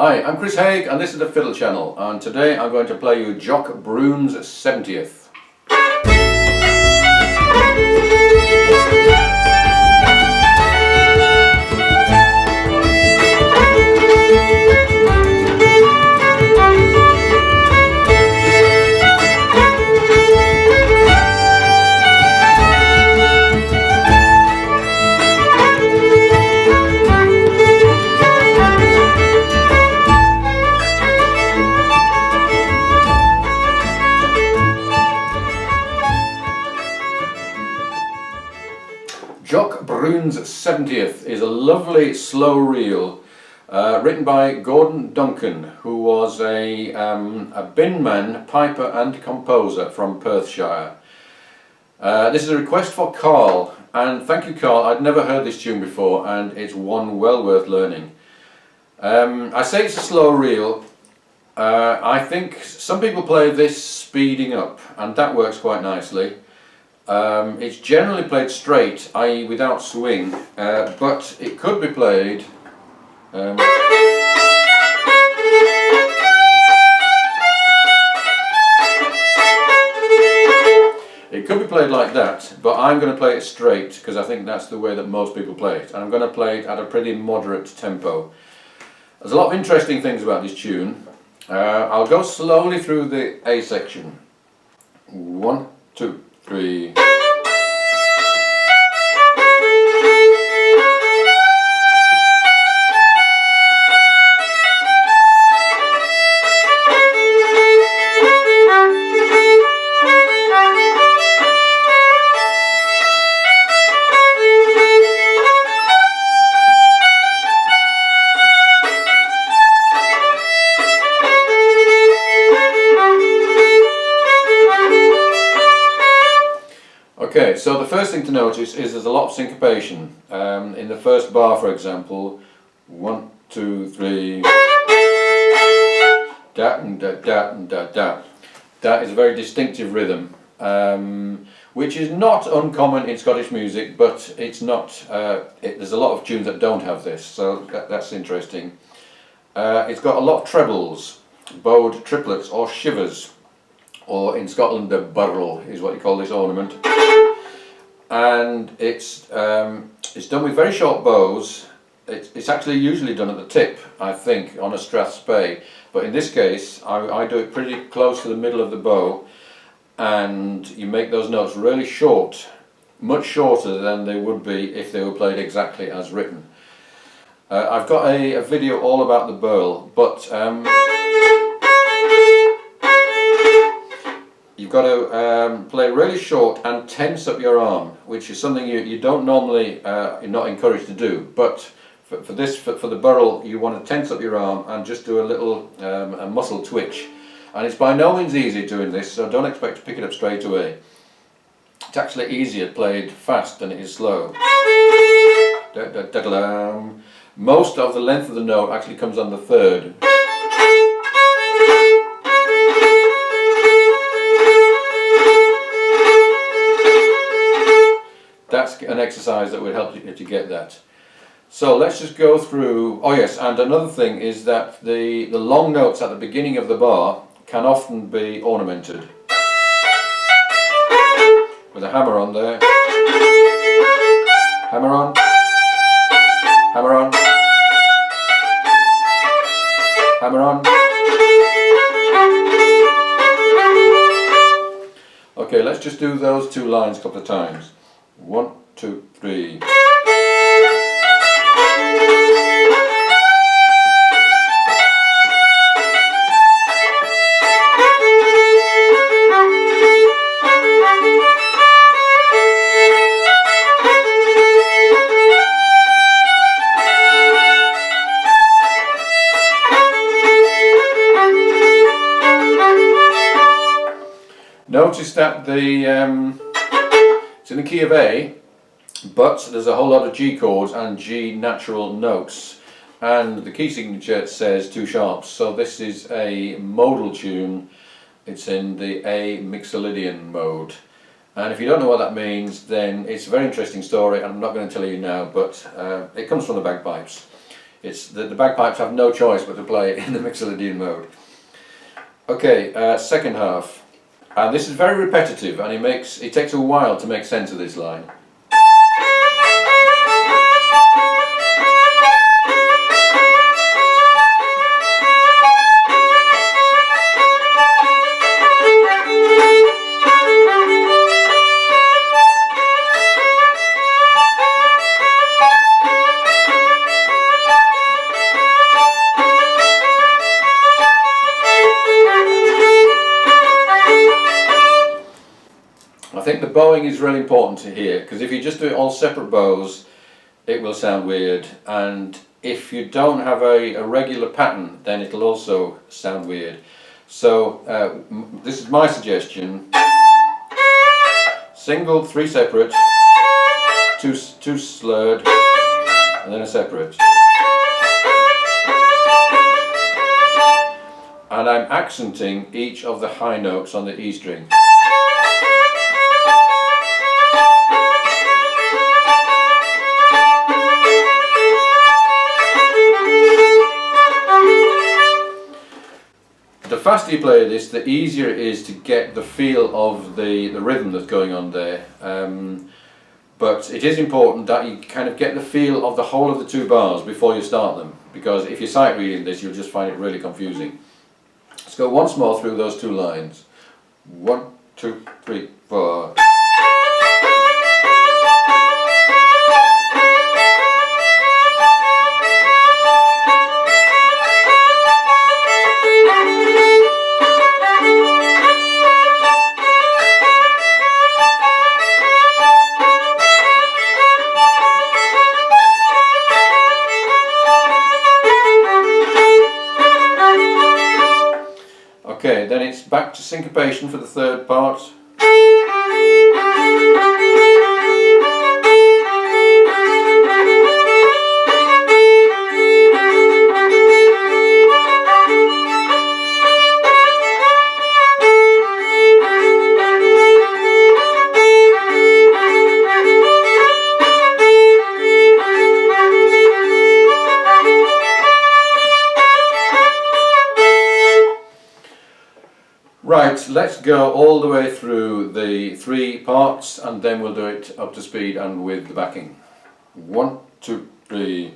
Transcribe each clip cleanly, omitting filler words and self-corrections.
Hi, I'm Chris Haigh and this is the Fiddle channel, and today I'm going to play you Jock Broon's 70th. Jock Broon's 70th is a lovely slow reel written by Gordon Duncan, who was a binman, piper and composer from Perthshire. This is a request for Carl, and thank you Carl, I'd never heard this tune before and it's one well worth learning. I say it's a slow reel. I think some people play this speeding up and that works quite nicely. It's generally played straight, i.e. without swing, but it could be played like that, but I'm going to play it straight because I think that's the way that most people play it, and I'm going to play it at a pretty moderate tempo. There's a lot of interesting things about this tune. I'll go slowly through the A section. 1, 2, 3. Okay, so the first thing to notice is there's a lot of syncopation. In the first bar, for example, 1, 2, 3, da and da da and da da. That is a very distinctive rhythm, which is not uncommon in Scottish music, but it's not. There's a lot of tunes that don't have this, so that's interesting. It's got a lot of trebles, bowed triplets or shivers, or in Scotland a burl is what you call this ornament. And it's done with very short bows. It's actually usually done at the tip, I think, on a strathspey, but in this case I do it pretty close to the middle of the bow, and you make those notes really short, much shorter than they would be if they were played exactly as written. I've got a video all about the burl, but you've got to play really short and tense up your arm, which is something you don't normally, you're not encouraged to do. But for the burl, you want to tense up your arm and just do a little a muscle twitch. And it's by no means easy doing this, so don't expect to pick it up straight away. It's actually easier played fast than it is slow. Da, da, da, da, da. Most of the length of the note actually comes on the third. That's an exercise that would help you to get that. So let's just go through. Oh yes, and another thing is that the long notes at the beginning of the bar can often be ornamented with a hammer on there, hammer on, hammer on, hammer on. Okay, let's just do those two lines a couple of times. 1, 2, 3. Notice that it's in the key of A, but there's a whole lot of G chords and G natural notes, and the key signature says 2 sharps, so this is a modal tune. It's in the A mixolydian mode, and if you don't know what that means, then it's a very interesting story and I'm not going to tell you now, but it comes from the bagpipes. It's the bagpipes have no choice but to play in the mixolydian mode. Okay, second half, and this is very repetitive, and it takes a while to make sense of this line. I think the bowing is really important to hear, because if you just do it all separate bows, it will sound weird, and if you don't have a regular pattern, then it'll also sound weird. So this is my suggestion: single, 3 separate, two slurred, and then a separate. And I'm accenting each of the high notes on the E string. The faster you play this, the easier it is to get the feel of the rhythm that's going on there. But it is important that you kind of get the feel of the whole of the 2 bars before you start them, because if you're sight reading this, you'll just find it really confusing. Let's go once more through those 2 lines. 1, 2, 3, 4. Okay, then it's back to syncopation for the 3rd part. Right, let's go all the way through the 3 parts, and then we'll do it up to speed and with the backing. 1, 2, 3.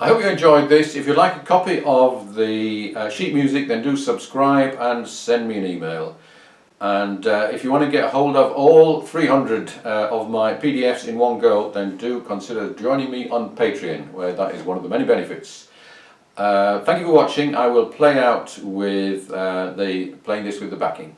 I hope you enjoyed this. If you'd like a copy of the sheet music, then do subscribe and send me an email. And if you want to get hold of all 300 of my PDFs in one go, then do consider joining me on Patreon, where that is one of the many benefits. Thank you for watching. I will play out with playing this with the backing.